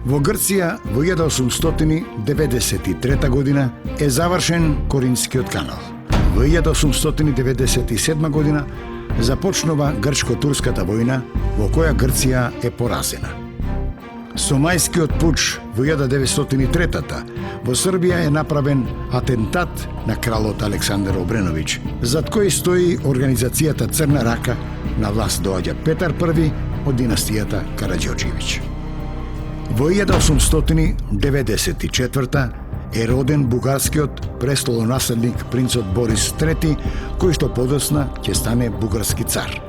Во Грција во 1893 година е завршен Коринскиот канал. Во 1897 година започнува Грчко-турската војна во која Грција е поразена. Со мајскиот пуч во 1903 во Србија е направен атентат на кралот Александар Обреновиќ, зад кој стои организацијата Црна рака. На власт доаѓа Петар I од династијата Караѓорđević. Во 1894 е роден бугарскиот престолонаследник принцот Борис III, кој што подоцна ќе стане бугарски цар.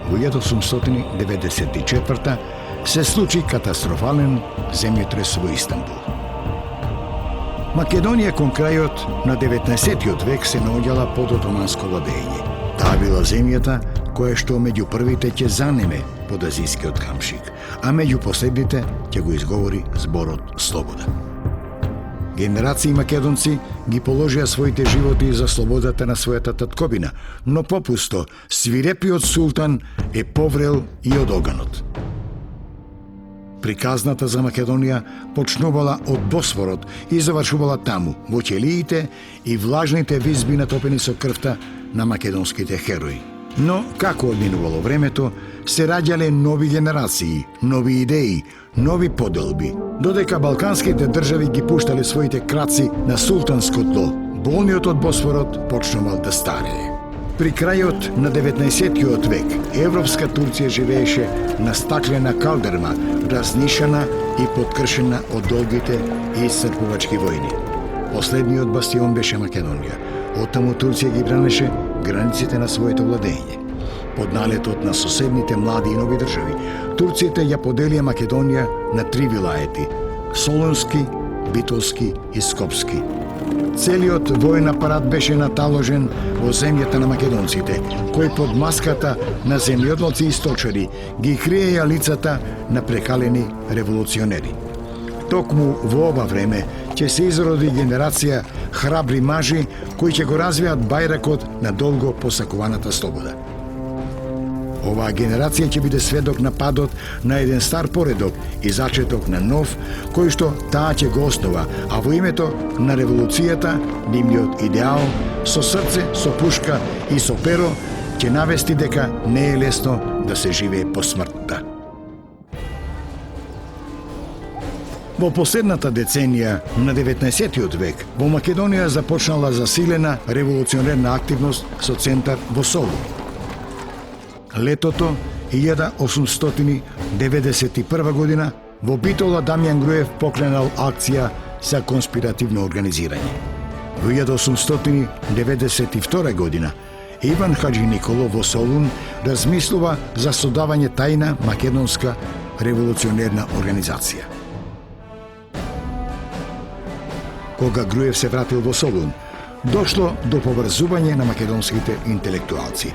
Во 1894 се случи катастрофален земјотрес во Истанбул. Македонија кон крајот на 19. век се наоѓала под отоманско владење. Таа била земјата која што меѓу првите ќе занеме под азискиот камшик, а меѓу последните ќе го изговори зборот слобода. Генерации македонци ги положија своите животи за слободата на својата татковина, но попусто свирепиот султан е поврел и од оганот. Приказната за Македонија почнувала од Босфорот и завршувала таму, во ќелиите и влажните визби натопени со крвта на македонските херои. Но, како одминувало времето, се раѓале нови генерации, нови идеи, нови поделби, додека балканските држави ги пуштале своите краци на султанско тло, болниот од Босфорот почнувал да старее. При крајот на 19. век, европска Турција живееше на стаклена калдерма, разнишана и подкршена од долгите и исцрпувачки војни. Последниот бастион беше Македонија. Оттаму Турција ги бранеше границите на своето владење. Под налетот на соседните млади и нови држави, турците ја поделија Македонија на 3 вилаети – Солунски, Битолски и Скопски. Целиот воен апарат беше наталожен во земјата на македонците, кои под маската на земјодлоци и сточари ги криеја лицата на прекалени револуционери. Токму во ова време ќе се изроди генерација храбри мажи кои ќе го развијат бајракот на долго посакуваната слобода. Оваа генерација ќе биде сведок на падот на еден стар поредок и зачеток на нов, кој што таа ќе го основа, а во името на револуцијата, нивниот идеал, со срце, со пушка и со перо, ќе навести дека не е лесно да се живее по смртта. Во последната деценија на 19. век во Македонија започнала засилена револуционерна активност со центар во Солун. Летото 1891 година во Битола Дамјан Груев покренал акција за конспиративно организирање. Во 1892 година Иван Хаджи Николов во Солун размислува за создавање тајна македонска револуционерна организација. Кога Груев се вратил во Солун, дошло до поврзување на македонските интелектуалци.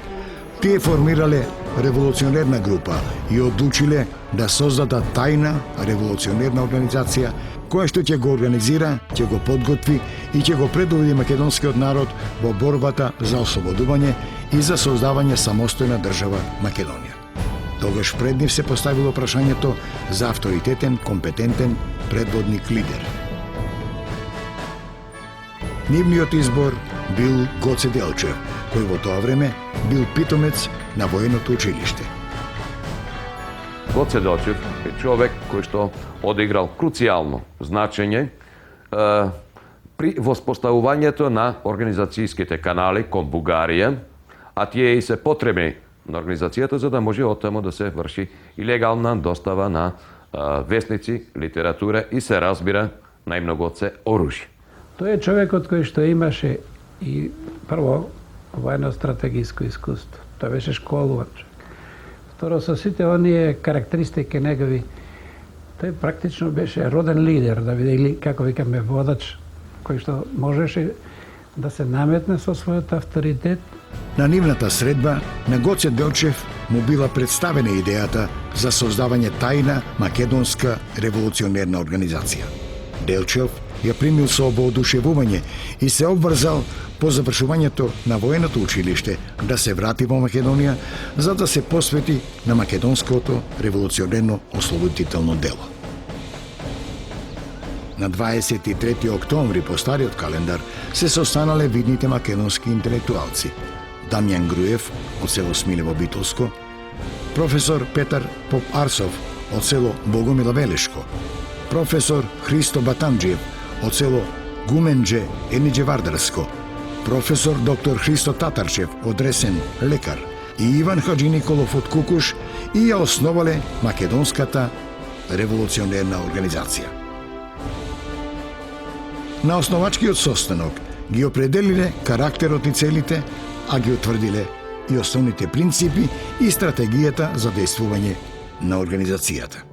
Тие формирале револуционерна група и одлучиле да создадат тајна револуционерна организација која што ќе го организира, ќе го подготви и ќе го предводи македонскиот народ во борбата за ослободување и за создавање самостојна држава Македонија. Тогаш пред нив се поставило прашањето за авторитетен, компетентен предводник лидер. Нивниот избор бил Гоце Делчев, кој во тоа време бил питомец на военото училиште. Гоце Делчев е човек кој што одиграл круцијално значење при воспоставувањето на организацијските канали кон Бугарија, а тие и се потребни на организацијата за да може оттаму да се врши и легална достава на весници, литература и се разбира најмногоце оружје. Тој е човекот кој што имаше и прво воено-стратегиско искуство. Тој беше школувач. Второ, со сите оние карактеристики негови, тој практично беше роден лидер, да видели, како викаме, водач, кој што можеше да се наметне со својот авторитет. На нивната средба на Гоце Делчев му била представена идејата за создавање тајна македонска револуционерна организација. Делчев ја примил со воодушевување и се обврзал по завршувањето на военото училиште да се врати во Македонија за да се посвети на македонското револуционерно ослободително дело. На 23. октомври по стариот календар се состанале видните македонски интелектуалци Дамјан Груев од село Смилево Битолско, професор Петар Поп-Арсов од село Богомила Велешко, професор Христо Батамџиев од село Гуменџе Енидже Вардарско, професор доктор Христо Татарчев од Ресен лекар и Иван Хаджи Николов од Кукуш и ја основале Македонската револуционерна организација. На основачкиот состанок ги определиле карактерот и целите, а ги утврдиле и основните принципи и стратегијата за действување на организацијата.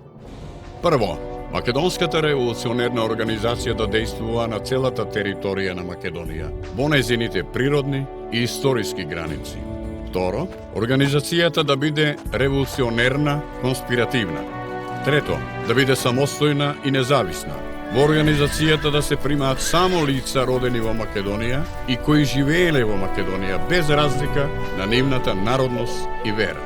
Прво, Македонската револуционерна организација да действува на целата територија на Македонија, во незините природни и историски граници. Второ, организацијата да биде револуционерна, конспиративна. Трето, да биде самостојна и независна. Во организацијата да се примаат само лица родени во Македонија и кои живееле во Македонија без разлика на нивната народност и вера.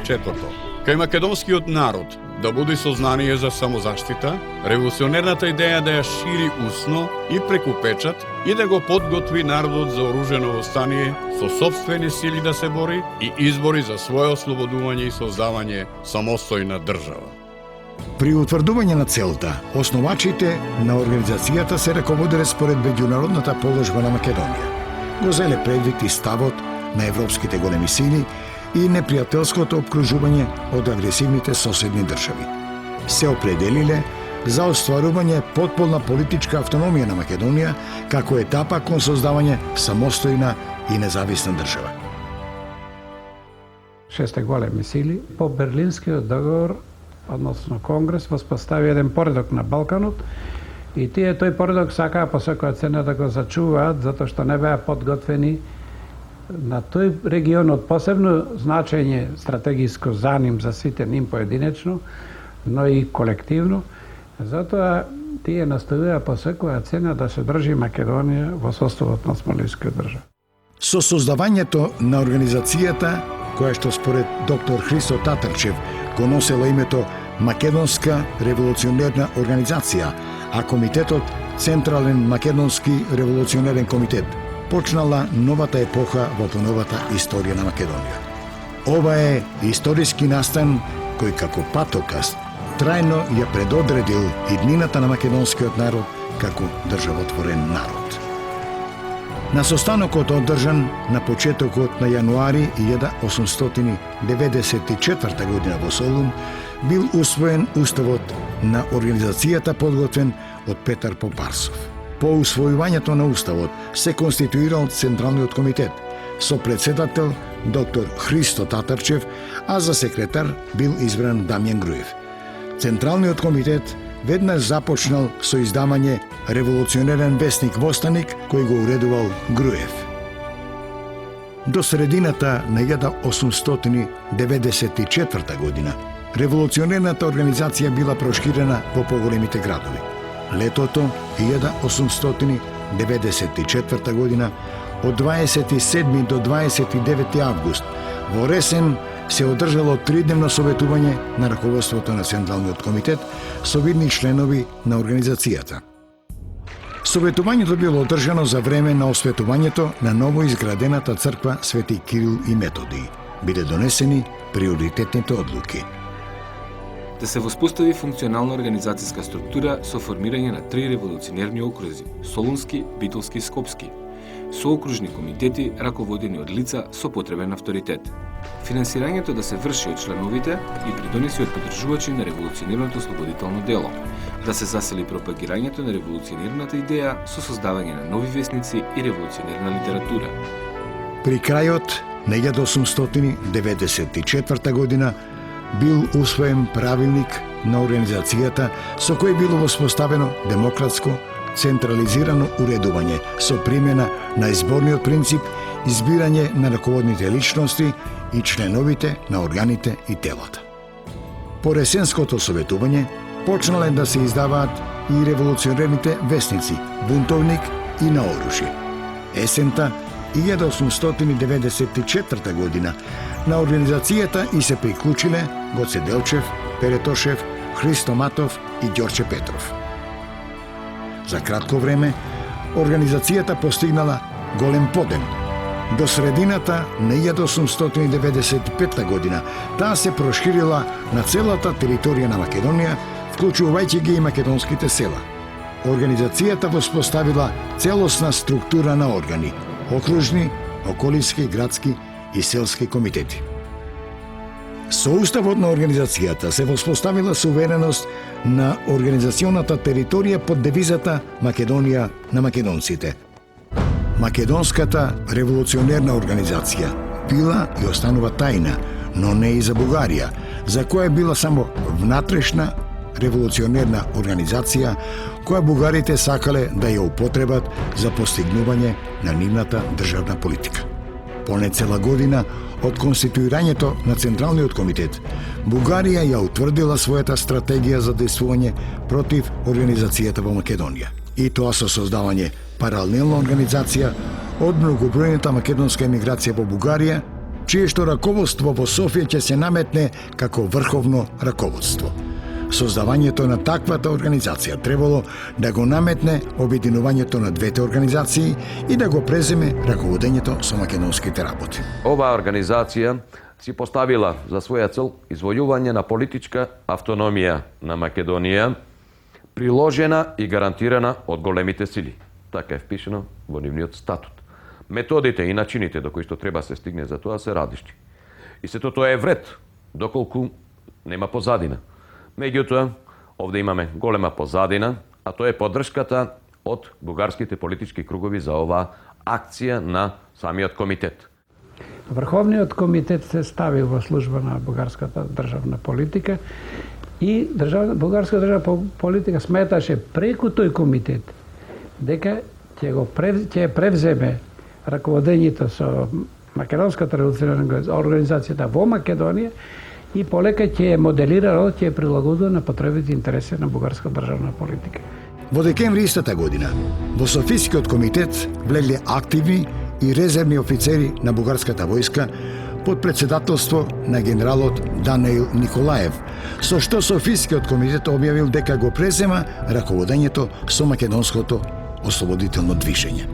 Четврто, кај македонскиот народ да буди сознание за самозаштита, револуционерната идеја да ја шири усно и преку печат и да го подготви народот за оружено востание со сопствени сили да се бори и избори за свое ослободување и создавање самостојна држава. При утврдување на целта, основачите на организацијата се раководиле според меѓународната положба на Македонија. Го зеле предвид и ставот на европските големи сили и непријателското обкружување од агресивните соседни држави. Се определиле за остварување потполна политичка автономија на Македонија како етапа кон создавање самостојна и независна држава. Шесте големи сили по Берлинскиот договор, односно Конгрес, воспостави еден поредок на Балканот и тие тој поредок сакаа по секоја цена да го зачуваат затоа што не беа подготвени на тој регион од посебно значење стратегиско за ним, за сите ним поединечно, но и колективно. Затоа тие настојуваа по секоја цена да се држи Македонија во составот на Смоленскиот држава. Со создавањето на организацијата, која што според доктор Христо Татарчев го носело името Македонска револуционерна организација, а комитетот Централен македонски револуционерен комитет, почнала новата епоха во поновата историја на Македонија. Ова е историски настан кој како патоказ трајно ја предодредил иднината на македонскиот народ како државотворен народ. На состанокот одржан на почетокот на јануари 1894 година во Солун бил усвоен уставот на организацијата подготвен од Петар Поп-Арсов. По усвојувањето на уставот се конституирал Централниот комитет со председател доктор Христо Татарчев, а за секретар бил избран Дамјан Груев. Централниот комитет веднаш започнал со издавање револуционерен вестник Востаник кој го уредувал Груев. До средината на 1894 година револуционерната организација била проширена во поголемите градови. Летото 1894 година од 27 до 29 август во Ресен се одржало тридневно советување на раководството на Централниот комитет со видни членови на организацијата. Советувањето било одржано за време на осветувањето на ново изградената црква Свети Кирил и Методий. Биде донесени приоритетните одлуки. Да се воспостави функционална организацијска структура со формирање на 3 револуционерни окрузи – Солунски, Битолски и Скопски, со окружни комитети раководени од лица со потребен авторитет. Финансирањето да се врши од членовите и придонеси од поддржувачи на револуционерното ослободително дело, да се засили пропагирањето на револуционерната идеја со создавање на нови весници и револуционерна литература. При крајот на 1894 година бил усвоен правилник на организацијата со кој било воспоставено демократско, централизирано уредување со примена на изборниот принцип, избирање на раководните личности и членовите на органите и телата. По ресенското советување почнале да се издаваат и револуционерните вестници Бунтовник и На оружје. Есента 1894 година на организацијата и се приклучиле Гоце Делчев, Пере Тошев, Христо Матов и Ѓорче Петров. За кратко време, организацијата постигнала голем подем. До средината на 1895 година таа се проширила на целата територија на Македонија, вклучувајќи ги и македонските села. Организацијата воспоставила целосна структура на органи – окружни, околински, градски и селски комитети. Со уставот на организацијата се воспоставила сувереност на организационата територија под девизата Македонија на македонците. Македонската револуционерна организација била и останува тајна, но не и за Бугарија, за која била само внатрешна револуционерна организација која бугарите сакале да ја употребат за постигнување на нивната државна политика. Поне цела година од конституирањето на Централниот комитет, Бугарија ја утврдила својата стратегија за действување против организацијата во Македонија. И тоа со создавање паралелна организација од многобројната македонска емиграција во Бугарија, чие што раководство во Софија ќе се наметне како врховно раководство. Создавањето на таквата организација требало да го наметне обединувањето на двете организации и да го преземе раководењето со македонските работи. Оваа организација си поставила за своја цел извојување на политичка автономија на Македонија, приложена и гарантирана од големите сили. Така е впишено во нивниот статут. Методите и начините до кои што треба се стигне за тоа се различни. И сето тоа е вред, доколку нема позадина. Меѓутоа, овде имаме голема позадина, а тоа е поддршката од бугарските политички кругови за оваа акција на самиот комитет. Врховниот комитет се стави во служба на бугарската државна политика и бугарска државна политика сметаше преку тој комитет дека ќе превземе раководењето со Македонската револуционерна организацијата во Македонија и полека ќе моделира, ќе прилагодува на потребите и интереси на бугарска државна политика. Во декември истата година, во Софискиот комитет влегле активни и резервни офицери на бугарската војска под председателство на генералот Даниил Николаев, со што Софискиот комитет објавил дека го презема раководењето со македонското ослободително движење.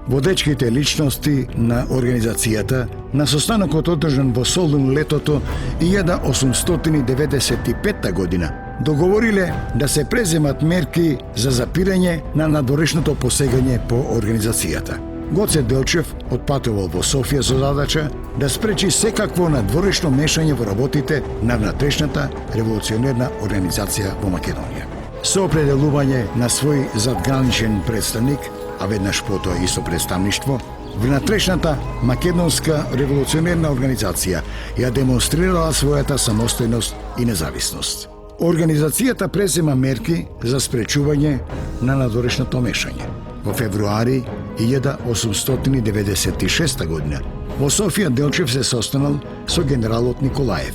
Водечките личности на организацијата на состанокот одржан во Солун летото 1895 година договориле да се преземат мерки за запирање на надворешното посегање по организацијата. Гоце Делчев отпатувал во Софија со задача да спречи секакво надворешно мешање во работите на внатрешната револуционерна организација во Македонија. Со определување на свој задграничен представник, а веднаш потоа и со представништво, внатрешната македонска револуционерна организација ја демонстрирала својата самостојност и независност. Организацијата презема мерки за спречување на надворешното мешање. Во февруари 1896 година во Софија Делчев се состанал со генералот Николаев.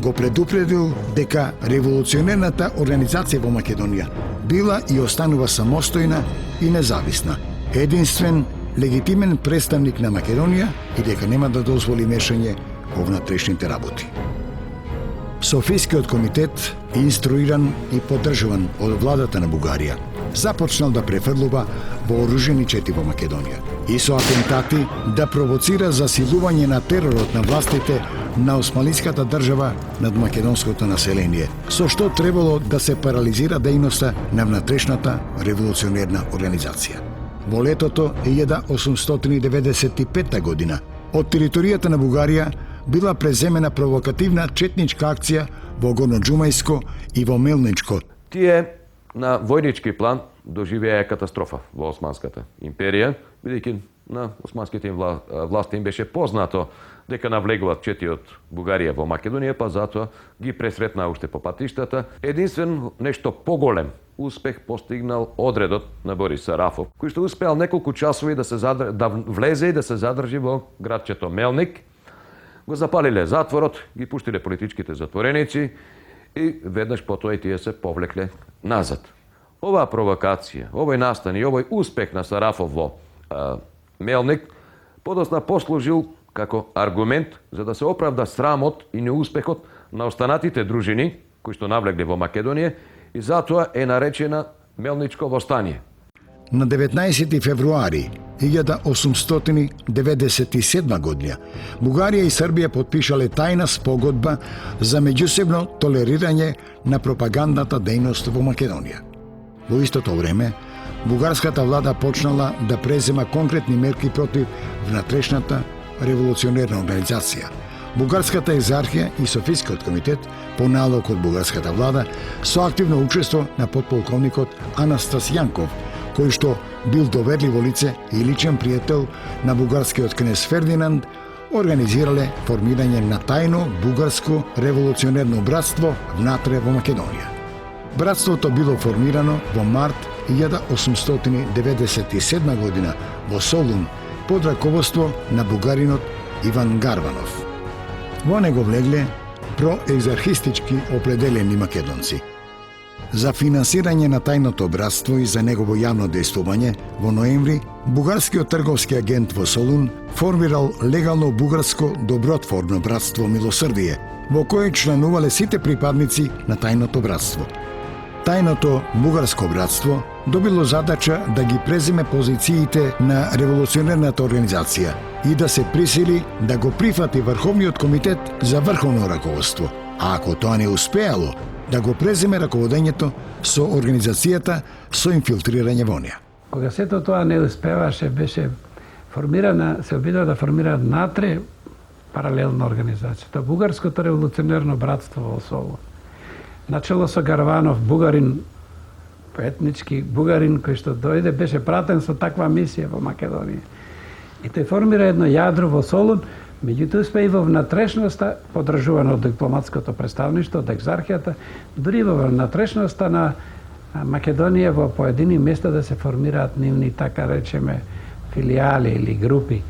Го предупредил дека револуционерната организација во Македонија била и останува самостојна и независна, единствен легитимен представник на Македонија и дека нема да дозволи мешање во внатрешните работи. Софискиот комитет, инструиран и поддржуван од владата на Бугарија, започнал да префрлува вооружени чети во Македонија и со атентати да провоцира засилување на теророт на властите на османлиската држава над македонското население, со што требало да се парализира дејноста на внатрешната револуционерна организација. Во летото 1895 година од територијата на Бугарија била преземена провокативна четничка акција во Горноџумајско и во Мелничко. Тие на војнички план доживеа катастрофа во Османската империја, бидејќи на османските власти им беше познато дека навлегуваат чети од Бугарија во Македонија, па затоа ги пресретнаа уште по патиштата. Единствен нешто поголем успех постигнал одредот на Борис Сарафов, кој што успеал неколку часови да влезе и да се задржи во градчето Мелник. Го запалиле затворот, ги пуштиле политичките затвореници и веднаш потоа и тие се повлекле назад. Ова провокација, овој настан и овој успех на Сарафов во Мелник подосна послужил како аргумент за да се оправда срамот и неуспехот на останатите дружини кои што навлегле во Македонија и затоа е наречена Мелничко востание. На 19 февруари 1897 година Бугарија и Србија потпишале тајна спогодба за меѓусебно толерирање на пропагандната дејност во Македонија. Во истото време, бугарската влада почнала да презема конкретни мерки против внатрешната револуционерна организација. Бугарската екзархија и Софискиот комитет, по налог од бугарската влада, со активно учество на подполковникот Анастас Јанков, кој што бил доверливо лице и личен пријател на бугарскиот кнез Фердинанд, организирале формирање на тајно бугарско револуционерно братство внатре во Македонија. Братството било формирано во март 1897 година во Солун под раководство на бугаринот Иван Гарванов. Во него влегле проекзархистички определени македонци. За финансирање на тајното братство и за негово јавно дејствување, во ноември, бугарскиот трговски агент во Солун формирал легално бугарско добротворно братство Милосрдие, во кое членувале сите припадници на тајното братство. Тајното бугарско братство добило задача да ги преземе позициите на револуционерната организација и да се присили да го прифати Врховниот комитет за врховно раководство, а ако тоа не успеало, да го преземе раководењето со организацијата со инфилтрирање во неа. Кога сето тоа не успеваше, беше формирана, се обидува да формира натре паралелна организација. Тоа Бугарското револуционерно братство во Солун. Начело со Гарванов, бугарин, етнички бугарин кој што дојде, беше пратен со таква мисија во Македонија. И тој формира едно јадро во Солун, меѓутоа успе и во внатрешноста, подржувано од дипломатското представништво, од екзархијата, дури во внатрешноста на Македонија во поедини места да се формираат нивни, така речеме, филијали или групи.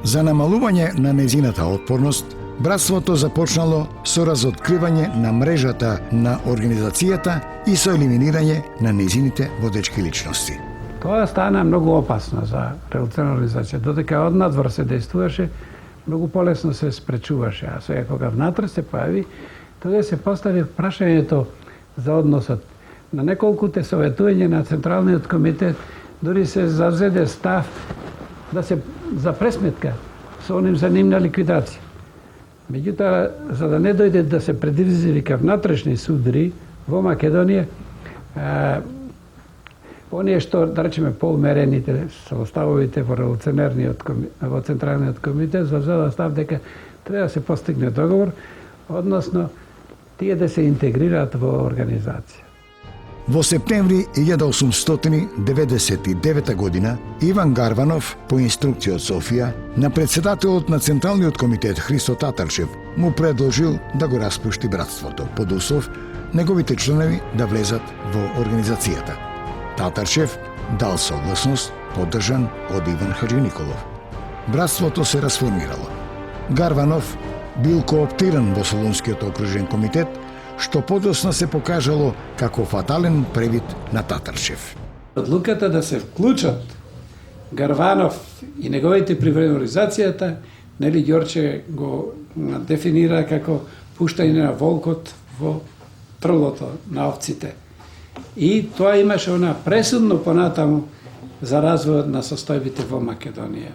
За намалување на незината отпорност, братството започнало со разоткривање на мрежата на организацијата и со елиминирање на незините водечки личности. Тоа стана многу опасно за револуционерна организација, додека однадвор се дејствуваше, многу полесно се спречуваше, а сега кога внатре се појави, тогаш се постави прашањето за односот. На неколкуте советување на Централниот комитет дури се завзеде став да се за пресметка со оним за нивна ликвидација. Меѓутоа, за да не дојде да се предизвика внатрешни судри во Македонија, оние што, да речеме, поумерените составовите во револуционерниот во Централниот комитет завзела став дека треба да се постигне договор, односно тие да се интегрираат во организација. Во септември 1899 година Иван Гарванов, по инструкција од Софија, на председателот на Централниот комитет Христо Татарчев му предложил да го распушти братството, под услов неговите членови да влезат во организацијата. Татарчев дал согласност, поддржан од Иван Хаджи Николов. Братството се расформирало. Гарванов бил кооптиран во Солунскиот окружен комитет, што подоцна се покажало како фатален превид на Татарчев. Одлуката да се вклучат Гарванов и неговите привреди организацијата, нели Ѓорче го дефинира како пуштање на волкот во трлото на овците. И тоа имаше она пресудно понатаму за развојот на состојбите во Македонија.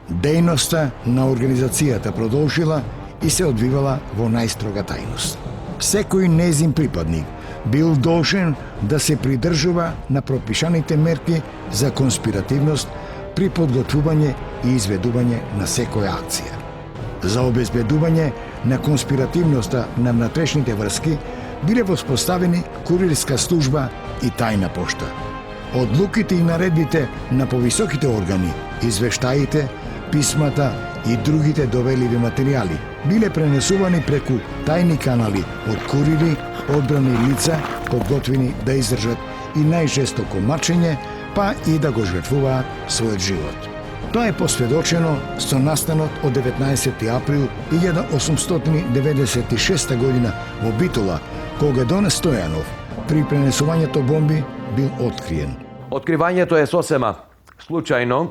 Дејноста на организацијата продолжила и се одвивала во најстрога тајност. Секој незин припадник бил должен да се придржува на пропишаните мерки за конспиративност при подготвување и изведување на секоја акција. За обезбедување на конспиративноста на внатрешните врски биле воспоставени курирска служба и тајна пошта. Одлуките и наредбите на повисоките органи, извештаите, писмата и другите довеливи материјали биле пренесувани преку тајни канали од курири, одбрани лица, подготвени да издржат и најжестоко мачење, па и да го жртвуваат својот живот. Тоа е посведочено со настанот од 19. април 1896 година во Битола, кога Дон Стојанов, при пренесувањето бомби бил откриен. Откривањето е сосема случајно,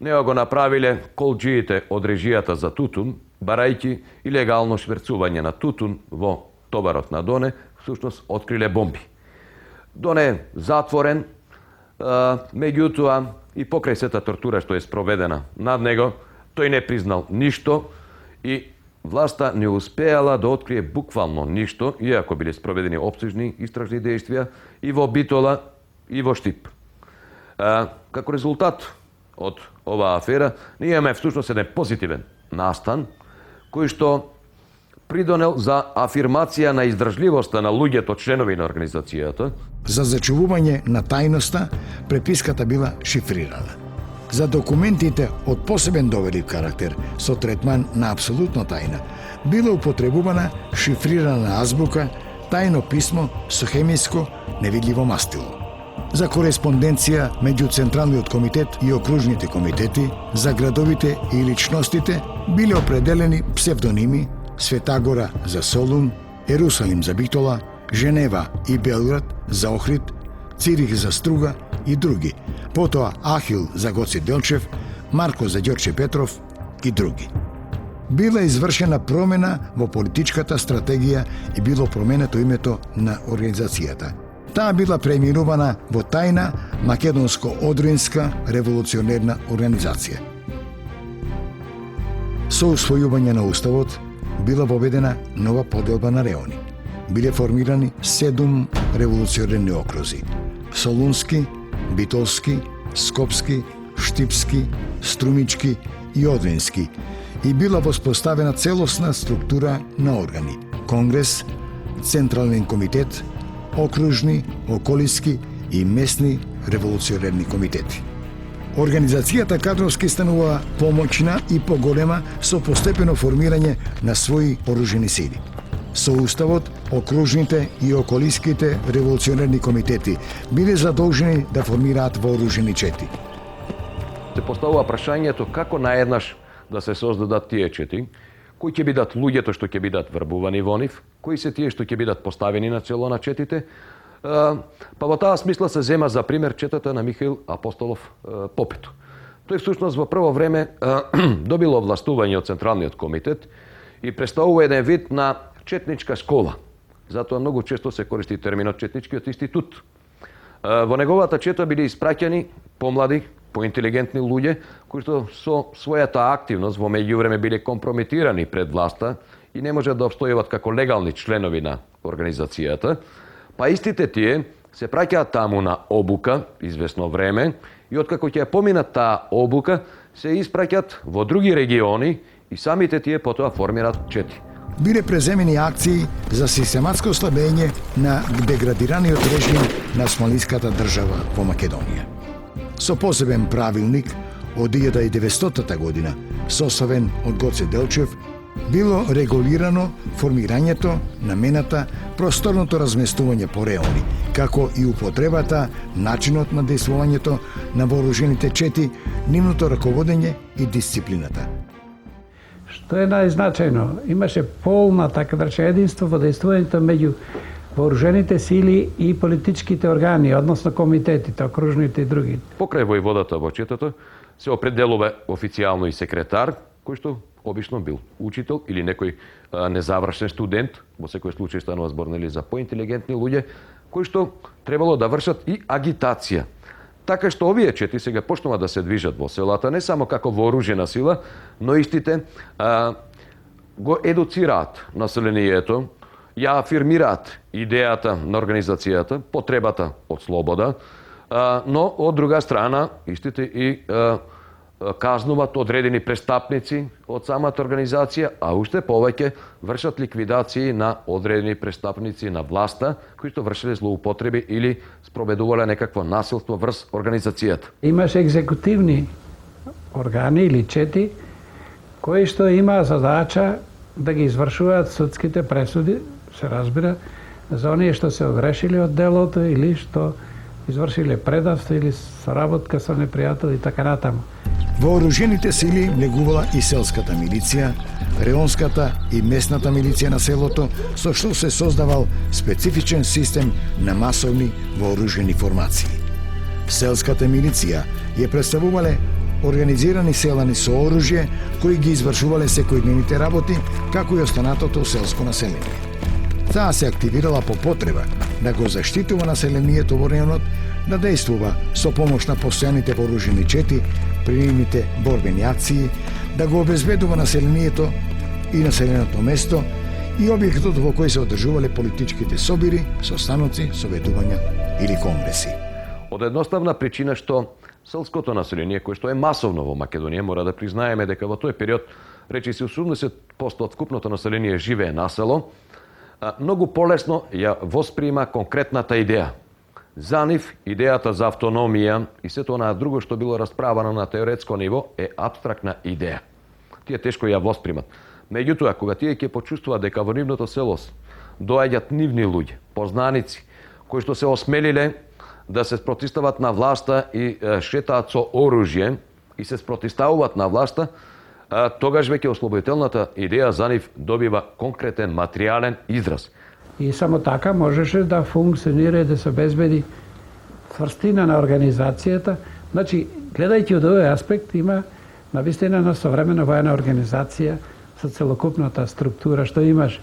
него го направиле колџиите од режијата за тутун, барајќи илегално шверцување на тутун во товарот на Доне, всушност откриле бомби. Доне е затворен, меѓутоа и покрај сета тортура што е спроведена над него, тој не признал ништо и власта не успеала да открие буквално ништо, иако биле спроведени опсежни истражни дејствија и во Битола и во Штип. Како резултат од оваа афера, ние имаме всушност еден позитивен настан, кој што придонел за афирмација на издржливоста на луѓето членови на организацијата. За зачувување на тајноста, преписката била шифрирана. За документите од посебен доверив карактер со третман на апсолутно тајна, била употребувана шифрирана азбука, тајно писмо со хемиско невидливо мастило. За кореспонденција меѓу Централниот комитет и окружните комитети, за градовите и личностите биле определени псевдоними Светагора за Солун, Ерусалим за Битола, Женева и Белград за Охрид, Цирих за Струга и други. Потоа Ахил за Гоце Делчев, Марко за Ѓорче Петров и други. Била извршена промена во политичката стратегија и било променето името на организацијата. Таа била преименувана во тајна Македонско-Одринска револуционерна организација. Со усвојување на уставот била воведена нова поделба на реони. Биле формирани 7 револуционерни окрузи: Солунски, Битолски, Скопски, Штипски, Струмички и Одрински, и била воспоставена целосна структура на органи: Конгрес, Централен комитет, окружни, околиски и местни револуционерни комитети. Организацијата кадровски станува помоćна и поголема со постепено формирање на своји оружени сили. Со уставот, окружните и околиските револуционерни комитети биле задолжени да формираат вооружени чети. Се поставува прашањето како наеднаш да се создадат тие чети, кои ќе бидат луѓето што ќе бидат врбувани во нив, кои се тие што ќе бидат поставени на чело на четите. Па во таа смисла се зема за пример четата на Михаил Апостолов Попето. Тој всушност во прво време добило властување од Централниот комитет и представува еден вид на четничка школа. Затоа многу често се користи терминот четничкиот институт. Во неговата чета биле испраќани помлади, поинтелигентни луѓе кои што со својата активност во меѓувреме биле компрометирани пред власта и не можат да обстојуват како легални членови на организацијата. Па истите тие се праќаат таму на обука известно време и откако ќе поминат таа обука, се испраќаат во други региони и самите тие потоа формираат чети. Биле преземени акции за систематско ослабење на деградираниот режим на османлиската држава во Македонија. Со посебен правилник од 1900 година, составен од Гоце Делчев, било регулирано формирањето, намената, просторното разместување по реони, како и употребата, начинот на дејствувањето на вооружените чети, нивното раководење и дисциплината. Што е најзначајно, имаше полна, така да рече, единство во дејствувањето меѓу вооружените сили и политичките органи, односно комитетите, окружните и други. Покрај војводата во четата се определува официјално и секретар, кој што обично бил учител или некој незавршен студент, во секој случај станува збор за поинтелигентни луѓе, кои што требало да вршат и агитација. Така што овие чети сега почнува да се движат во селата, не само како вооружена сила, но истите го едуцираат населението, ја афирмираат идејата на организацијата, потребата од слобода, но од друга страна истите и казнуват одредени престапници од самата организација, а уште повеќе вршат ликвидации на одредени престапници на власта, кои што вршеле злоупотреби или спроведувале некакво насилство врз организацијата. Имаше екзекутивни органи или чети кои што имаа задача да ги извршуваат судските пресуди, се разбира, за оние што се огрешиле од делото или што извршиле предавство или соработка со непријател и така натаму. Вооружените сили влегувала и селската милиција, реонската и местната милиција на селото, со што се создавал специфичен систем на масовни вооружени формации. Селската милиција ја представувале организирани селани со оружје кои ги извршувале секојдневните работи, како и останатото селско население. Таа се активирала по потреба да го заштитува населението во районот, да действува со помош на постојаните вооружени чети при нивните борбени акции, да го обезбедува населението и населеното место и објектот во кој се одржувале политичките собири, состаноци, советувања или конгреси. Од едноставна причина што селското население, кое што е масовно во Македонија, мора да признаеме дека во тој период, речиси 80% од скупното население живее на село, многу полесно ја восприма конкретната идеја. За нив, идејата за автономија и сето онаа друго што било расправано на теоретско ниво е абстрактна идеја. Тие тешко ја воспримат. Меѓутоа, кога тие ќе почувствуваат дека во нивното село доаѓаат нивни луѓе, познаници, кои што се осмелиле да се спротистават на власта и шетаат со оружје и се спротиставуваат на власта, тогаш веќе ослободителната идеја за нив добива конкретен материјален израз. И само така можеше да функционира и да се обезбеди цврстина на организацијата. Значи, гледајќи од овој аспект, има навистина на современа воена организација со целокупната структура што имаш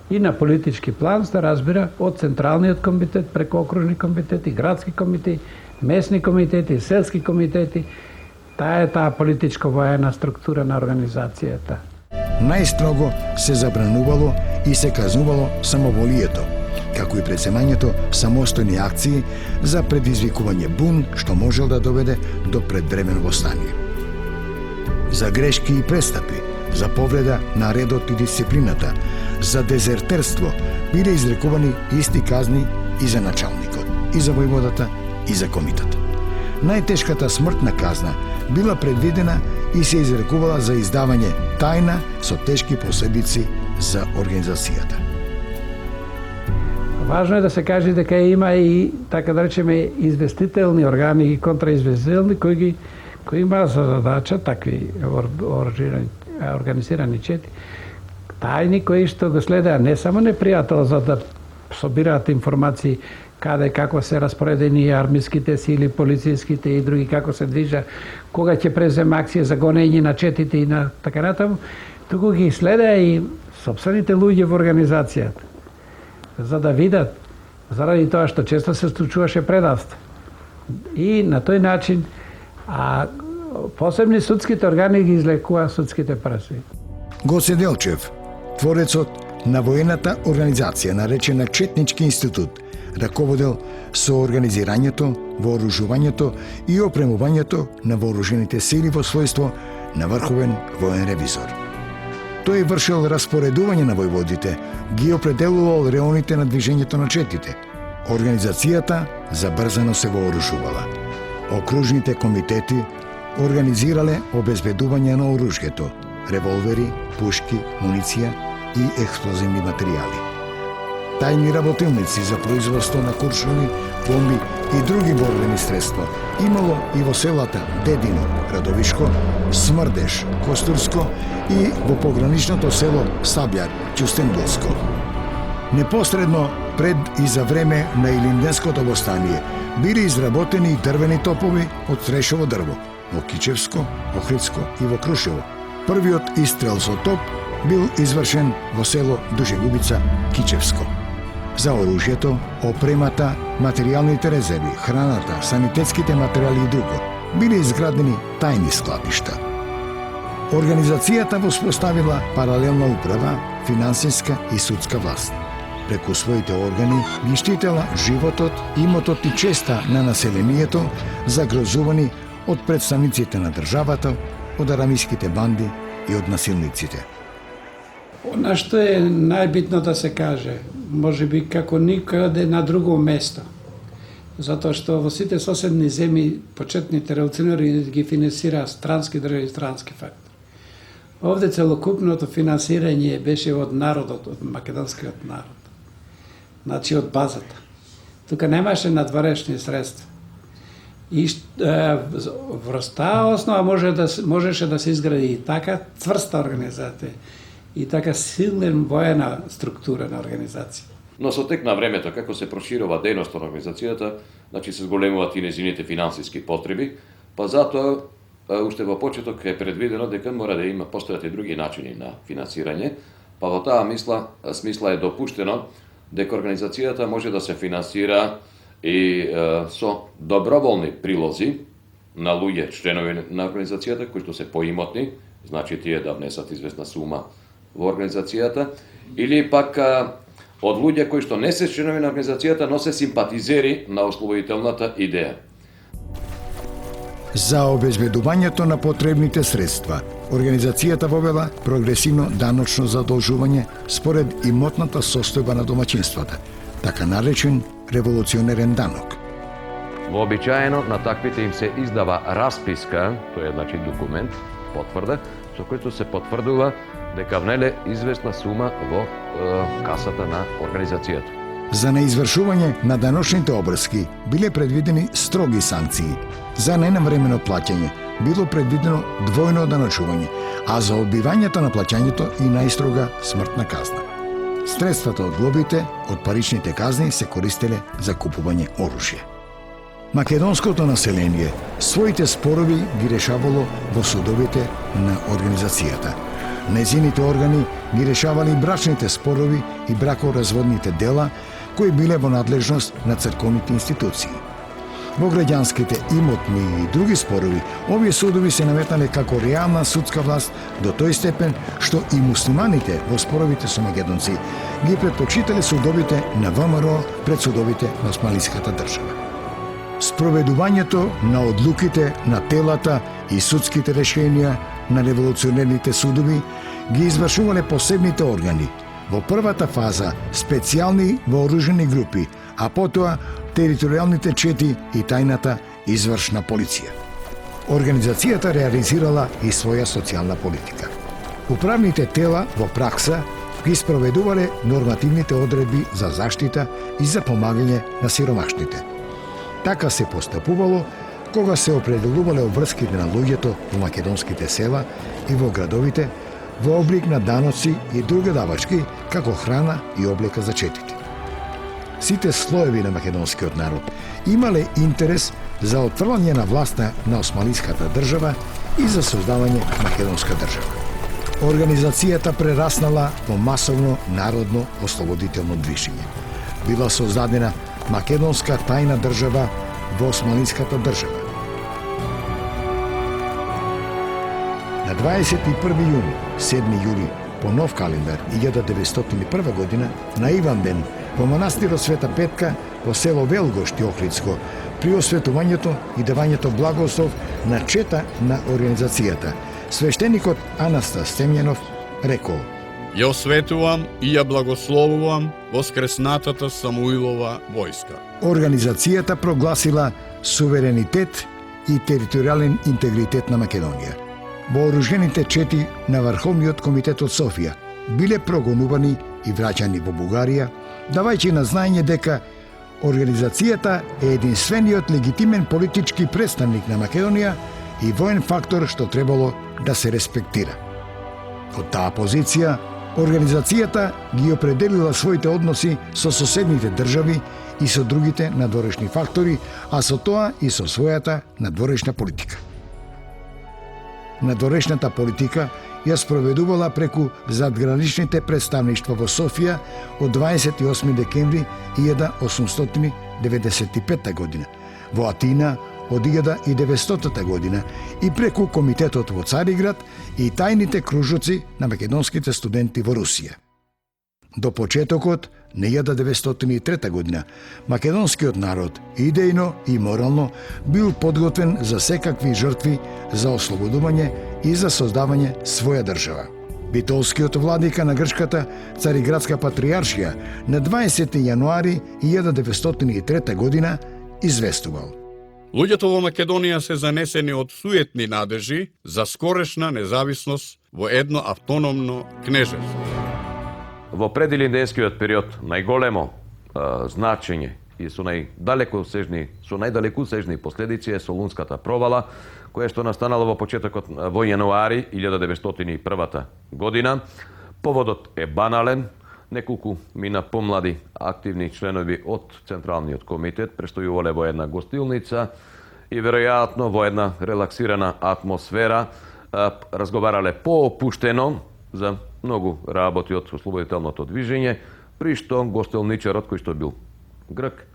и на политички план, се разбира, од Централниот комитет, преку окружни комитети, градски комитети, местни комитети, селски комитети. Таа е таа политичко-воена структура на организацијата. Најстрого се забранувало и се казнувало самоволието, како и предземањето самостојни акции за предизвикување бун што можел да доведе до предвремено востание. За грешки и престапи, за повреда на редот и дисциплината, за дезертерство биле изрекувани исти казни и за началникот, и за војводата, и за комитата. Најтешката смртна казна била предвидена и се изрекувала за издавање тајна со тешки последици за организацијата. Важно е да се каже дека има и, така да речеме, известителни органи и контраизвестителни кои имаат за задача такви организирани чети, тајни кои што го следеа не само непријател за да собираат информации каде како се распоредени армиските сили, полициските и други, како се движа, кога ќе презема акција за гонење на четите и на така натаму, туку ги следеа и сопствените луѓе во организацијата, за да видат, заради тоа што често се случуваше предавство. И на тој начин, посебни судските органи ги излекува судските прашања. Гоце Делчев, творецот на воената организација наречена Четнички институт, раководел со организирањето, вооружувањето и опремувањето на вооружените сили во својство на врховен воен ревизор. Тој вршил распоредување на војводите, ги определувал реоните на движењето на четите. Организацијата забрзано се вооружувала. Окружните комитети организирале обезбедување на оружјето, револвери, пушки, муниција и експлозивни материјали. Тајни работилници за производство на куршуми, бомби и други борбени средства имало и во селата Дедино, Радовишко, Смрдеш, Костурско и во пограничното село Сабјар, Ќустендилско. Непосредно пред и за време на Илинденското востание биле изработени и дрвени топови од трешово дрво во Кичевско, Охридско и во Крушево. Првиот истрел со топ бил извршен во село Дужегубица, Кичевско. За оружјето, опремата, материјалните резерви, храната, санитетските материјали и друго биле изградени тајни складишта. Организацијата воспоставила паралелна управа, финансиска и судска власт. Преку своите органи ги штитела животот, имотот и честа на населението, загрозувани од представниците на државата, од арамиските банди и од насилниците. Она што е најбитно да се каже, може би како никаде на друго место. Затоа што во сите соседни земји почетните револуционери ги финансира странски држави и странски фактори. Овде целокупното финансирање беше од народот, од македонскиот народ. Значи од базата. Тука немаше надворешни средства. И врз таа основа можеше да се изгради и така цврста организација и така силна воена структура на организација. Но со тек на времето, како се проширува дејност на организацијата, значи се зголемуваат и незините финансиски потреби, па затоа уште во почеток е предвидено дека мора да има постојат и други начини на финансирање, па во таа смисла е допуштено дека организацијата може да се финансира и со доброволни прилози на луѓе, членови на организацијата, кои што се поимотни, значи тие да внесат известна сума во организацијата, или пак од луѓе кои што не се членови на организацијата, но се симпатизери на ослободителната идеја. За обезбедувањето на потребните средства, организацијата вовела прогресивно даночно задолжување според имотната состојба на домаќинствата, така наречен револуционерен данок. Вообичаено на таквите им се издава расписка, тоа е значи документ, потврда, со кој се потврдува дека внеле известна сума во касата на организацијата. За неизвршување на даночните обрски биле предвидени строги санкции. За ненавремено плаќање било предвидено двојно даночување, а за одбивањето на плаќањето и најстрога смртна казна. Средствата од глобите, од паричните казни се користеле за купување оружје. Македонското население своите спорови ги решавало во судовите на организацијата. Незините органи ги решавали брачните спорови и бракоразводните дела кои биле во надлежност на црковните институции. Во граѓанските, имотни и други спорови, овие судови се наметнале како реална судска власт до тој степен што и муслиманите во споровите со македонци ги предпочитале судовите на ВМРО пред судовите на османлиската држава. Спроведувањето на одлуките на телата и судските решенија на револуционерните судови ги извршувале посебните органи. Во првата фаза специјални вооружени групи, а потоа територијалните чети и тајната извршна полиција. Организацијата реализирала и своја социјална политика. Управните тела во пракса ги спроведувале нормативните одредби за заштита и за помагање на сиромашните. Така се постапувало кога се определувале обврските на луѓето во македонските села и во градовите во облик на даноци и други давачки, како храна и облека за четите. Сите слоеви на македонскиот народ имале интерес за отфрлање на власта на османлиската држава и за создавање македонска држава. Организацијата прераснала во масовно народно ослободително движење. Била создадена македонска тајна држава во османлиската држава. На 21 јуни, 7 јули, по нов календар, 1901 година, на Иванден, во манастирот Света Петка, во село Велгошти, Охридско, при осветувањето и давањето благослов на чета на организацијата, свештеникот Анастас Стемјанов рекол: Ја осветувам и ја благословувам воскреснатата Самуилова војска. Организацијата прогласила суверенитет и територијален интегритет на Македонија. Вооружените чети на Врховниот комитет од Софија биле прогонувани и враќани во Бугарија, давајќи на знаење дека организацијата е единствениот легитимен политички представник на Македонија и воен фактор што требало да се респектира. Од таа позиција, организацијата ги определила своите односи со соседните држави и со другите надворешни фактори, а со тоа и со својата надворешна политика. Надворешната политика ја спроведувала преку задграничните представништва во Софија од 28 декември 1895 година, во Атина од 1900 година и преку комитетот во Цариград и тајните кружоци на македонските студенти во Русија. До почетокот на 1903 година македонскиот народ идејно и морално бил подготвен за секакви жртви за ослободување и за создавање своја држава. Битолскиот владика на грчката Цариградска патријаршија на 20 јануари 1903 година известувал: Луѓето во Македонија се занесени од суетни надежи за скорешна независност во едно автономно кнежество. Во предилинденскиот период најголемо значење и со најдалекусежни последици е Солунската провала, која што настанала во почетокот во јануари 1901 година. Поводот е банален. Неколку мина помлади активни членови од Централниот комитет престојувале во една гостилница и веројатно во една релаксирана атмосфера разговарале поопуштено за многу работи од ослободителното движење, при што гостилничарот, кој што бил грк,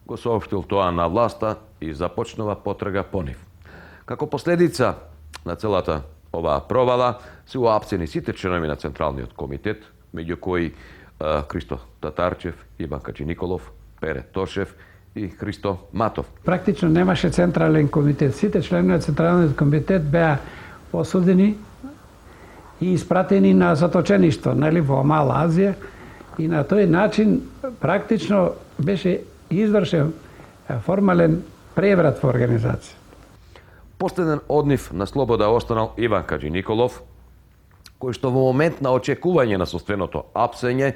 го соопштил тоа на власта и започнува потрага по нив. Како последица на целата оваа провала се уапсени сите членови на Централниот комитет, меѓу кои Христо Татарчев, Иван Каджиниколов, Пере Тошев и Христо Матов. Практично немаше Централен комитет. Сите членови на Централниот комитет беа осудени и испратени на заточеништво, во Мала Азија, и на тој начин практично беше извршен формален преврат во организација. Последен од нив на слобода останал Иван Каджиниколов, кој што во момент на очекување на соственото апсење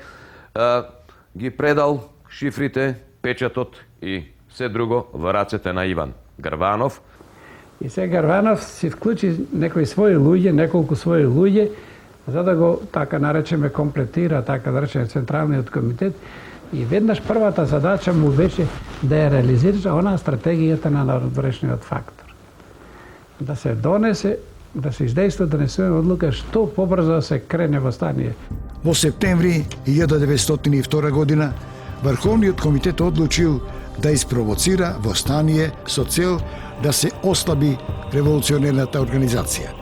ги предал шифрите, печатот и се друго во рацете на Иван Гарванов. И сега Гарванов си вклучи неколку своји луѓе, за да го, така наречеме, комплетира, така да речеме, Централниот комитет. И веднаш првата задача му беше да ја реализира онаа стратегијата на надворешниот фактор. Да се донесе, да се издейства донесена одлука што побрзо се крене восстание. Во септември 1902 година Врховниот комитет одлучил да испровоцира восстание со цел да се ослаби револуционерната организација.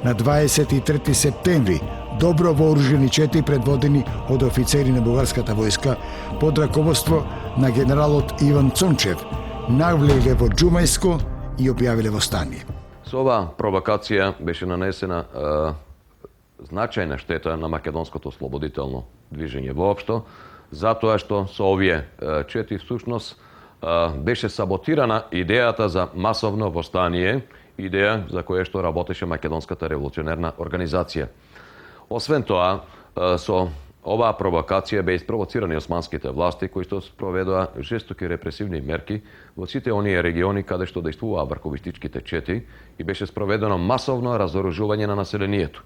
На 23 септември добро вооружени чети предводени од офицери на бугарската војска под раководство на генералот Иван Цончев навлегле во Џумајско и објавиле восстание. Со оваа провокација беше нанесена значајна штета на македонското ослободително движење воопшто, затоа што со овие чети всушност беше саботирана идејата за масовно восстание, идеја за која што работеше македонската револуционерна организација. Освен тоа, со оваа провокација беа испровоцирани османските власти кои што спроведоа жестоки репресивни мерки во сите оние региони каде што дејствуваа врховистичките чети и беше спроведено масовно разоружување на населението.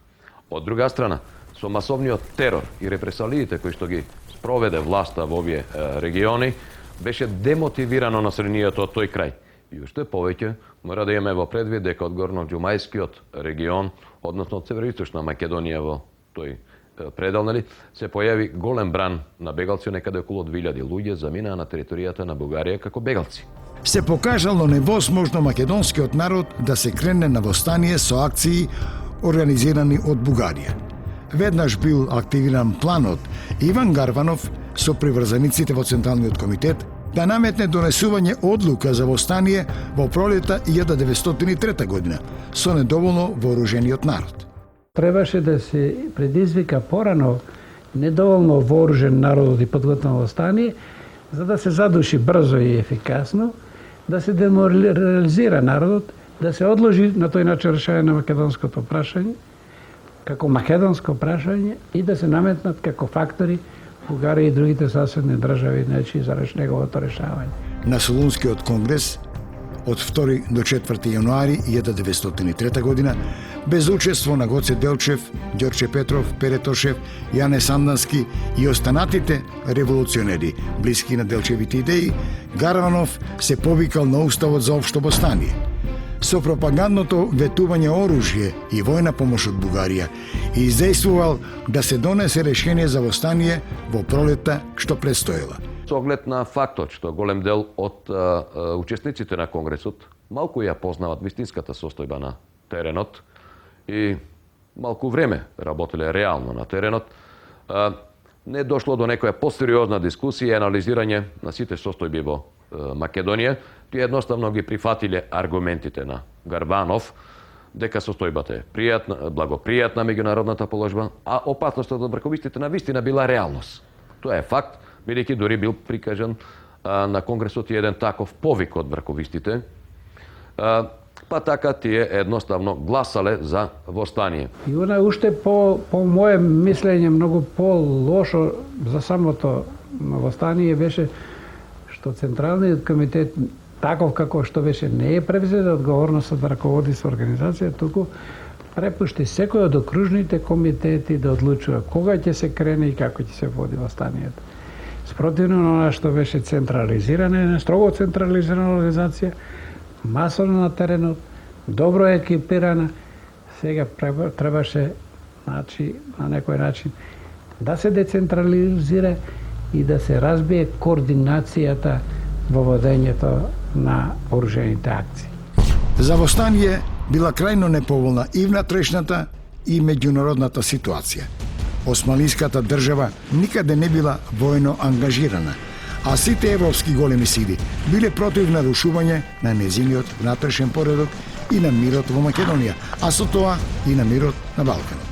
Од друга страна, со масовниот терор и репресалиите кои што ги спроведе власта во овие региони, беше демотивирано населението од тој крај. И уште повеќе, мора да имаме во предвид дека од Горно-Џумајскиот регион, односно од североисточна Македонија во тој предел, се појави голем бран на бегалци, некаде околу 2000 луѓе заминаа на територијата на Бугарија како бегалци. Се покажало невозможно македонскиот народ да се крене на восстание со акции организирани од Бугарија. Веднаш бил активиран планот Иван Гарванов со приврзаниците во Централниот комитет да наметне донесување одлука за восстание во пролета 1903 година со недоволно вооружениот народ. Требаше да се предизвика порано недоволно вооружен народ и подготвено восстание, за да се задуши брзо и ефикасно, да се деморализира народот, да се одложи на тој начин решање на македонското прашање, како македонско прашање и да се наметнат како фактори Бугарија и другите соседни држави за неговото решавање. На Солунскиот конгрес од 2 до 4 јануари 1903 година, без учество на Гоце Делчев, Ѓорче Петров, Пере Тошев, Јане Сандански и останатите револуционери, блиски на Делчевите идеи, Гарванов се повикал на уставот за општо восстание. Со пропагандното ветување оружје и војна помош од Бугарија и издействувал да се донесе решение за восстание во пролетта што предстоела. Со оглед на фактот што голем дел од учесниците на Конгресот малку ја познават вистинската состојба на теренот и малку време работеле реално на теренот, не дошло до некоја посериозна дискусија и анализирање на сите состојби во Македонија. Тие едноставно ги прифатиле аргументите на Гарванов дека состојбата е пријатна, благопријатна меѓународната положба, а опасноста од врховистите на вистина била реалност. Тоа е факт, бидејќи дури бил прикажан на Конгресот и еден таков повик од врховистите, па така тие едноставно гласале за восстание. И она уште по моје мислење многу по-лошо за самото восстание беше што Централниот комитет, таков како што беше, не е превзета одговорноста да раководи со организација, туку препушти секој од окружните комитети да одлучува кога ќе се крене и како ќе се води восстанието. Спротивно на она што беше централизирана, строго централизирана организација, масовно на теренот, добро екипирана, сега требаше, значи, на некој начин да се децентрализира и да се разбие координацијата во водењето на оружените акции. За восстание била крајно неповолна и внатрешната и меѓународната ситуација. Османлиската држава никаде не била војно ангажирана, а сите европски големи сили биле против нарушување на незиниот внатрешен поредок и на мирот во Македонија, а со тоа и на мирот на Балканот.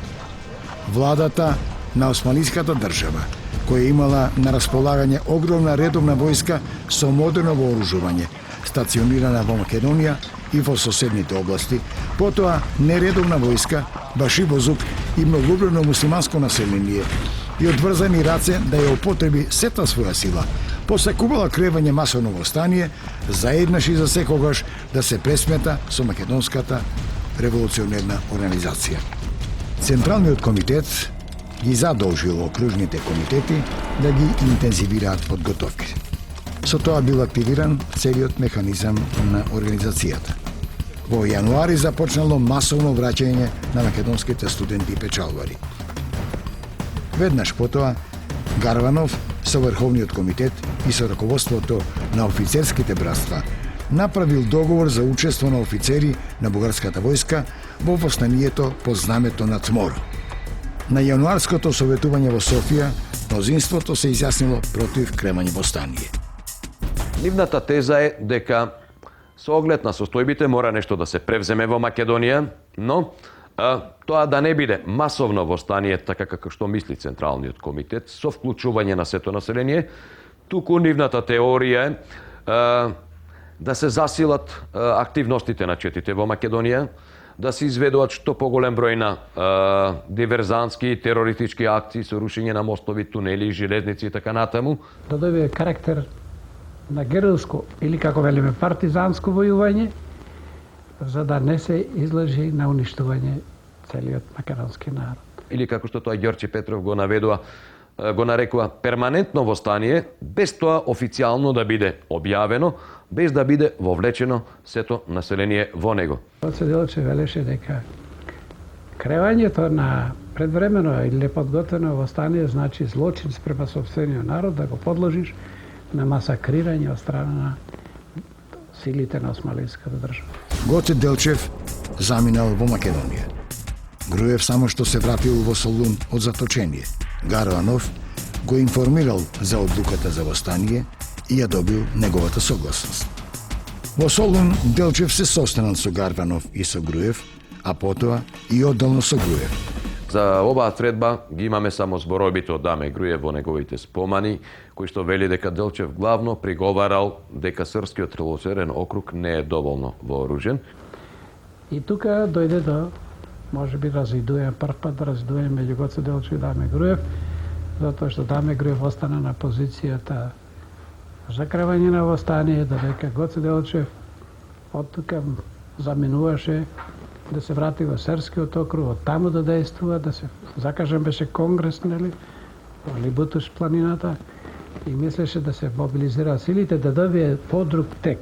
Владата на Османлиската држава, која имала на располагање огромна редовна војска со модерно вооружување, стационирана во Македонија и во соседните области, потоа нередовна војска, башибозук и многобројно муслиманско население и одврзани раце да ја употреби сета своја сила, посекувала кревање масовно восстание, заеднаш и за секогаш да се пресмета со Македонската револуционерна организација. Централниот комитет ги задолжил окружните комитети да ги интензивираат подготовки. Со тоа бил активиран целиот механизам на организацијата. Во јануари започнало масовно враќање на македонските студенти и печалвари. Веднаш потоа, Гарванов со Врховниот комитет и со раководството на офицерските братства направил договор за учество на офицери на бугарската војска во восстанието под знамето на ТМОР. На јануарското советување во Софија, мнозинството се изјаснило против кремање восстание. Нивната теза е дека со оглед на состојбите мора нешто да се превземе во Македонија, но тоа да не биде масовно восстание, така како што мисли Централниот комитет, со вклучување на сето население, туку нивната теорија е да се засилат активностите на четите во Македонија, да се изведуваат што поголем број на диверзантски и терористички акции со рушење на мостови, тунели, железници и така натаму. Да добие карактер на геројско или, како велиме, партизанско војување, за да не се излажи на уништување целиот македонски народ. Или како што тоа Ѓорче Петров го наведува, го нарекува перманентно восстание, без тоа официјално да биде објавено, без да биде вовлечено сето население во него. Гоце Делчев велеше дека кревањето на предвремено или неподготвено восстание значи злочин спрема сопствениот народ, да го подложиш на масакрирање од страна на силите на Османлиската држава. Гоце Делчев заминал во Македонија. Груев само што се вратил во Солун од заточение. Гарванов го информирал за одлуката за восстание и ја добил неговата согласност. Во Солун Делчев се состанал со Гарванов и со Груев, а потоа и одделно со Груев. За оваа средба ги имаме само зборовите од Даме Груев во неговите спомани, кој што вели дека Делчев главно приговарал дека Српскиот револуционерен округ не е доволно вооружен. И тука дојде до, може би, развидување, прв пат развидување меѓу Гоце Делчев и Даме Груев, затоа што Даме Груев остана на позицијата за кревање на восстание, додека Гоце Делчев од тука заминуваше да се врати во Серскиот округ, од таму да действува, да се закажем беше конгрес, нели, во Либутуш планината, и мислеше да се мобилизира силите да добие подруг тек.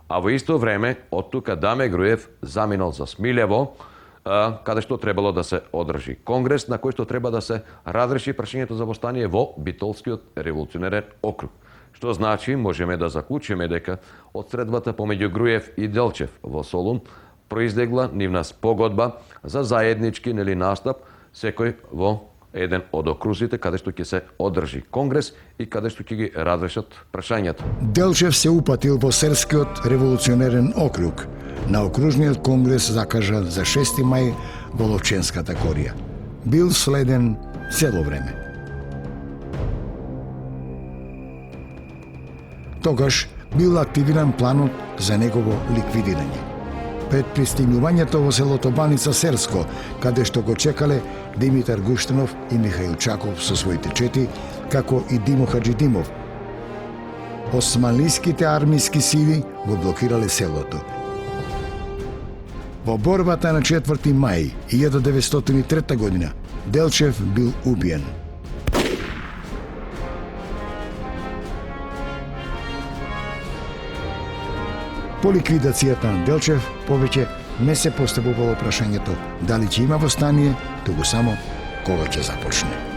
А во исто време, од тука Даме Груев заминал за Смилево, каде што требало да се одржи конгрес, на кој што треба да се разреши прашањето за восстание во Битолскиот револуционерен округ. Што значи, можеме да заклучиме дека од средбата помеѓу Груев и Делчев во Солун произлегла нивна спогодба за заеднички настап, секој во еден од окрузите каде што ќе се одржи конгрес и каде што ќе ги разрешат прашањата. Делчев се упатил во Серскиот револуционерен округ. На окружниот конгрес закажан за 6 мај во Ловченската корија. Бил следен цело време. Тогаш бил активиран планот за негово ликвидирање. Пред пристигнувањето во селото Баница Серско, каде што го чекале Димитар Гуштанов и Михаил Чаков со своите чети, како и Димо Хаджидимов. османлиските армиски сили го блокирале селото. Во борбата на 4 мај 1903 година Делчев бил убиен. По ликвидацијата на Делчев повеќе не се поставувало прашањето дали ќе има востание, туку само кога ќе започне.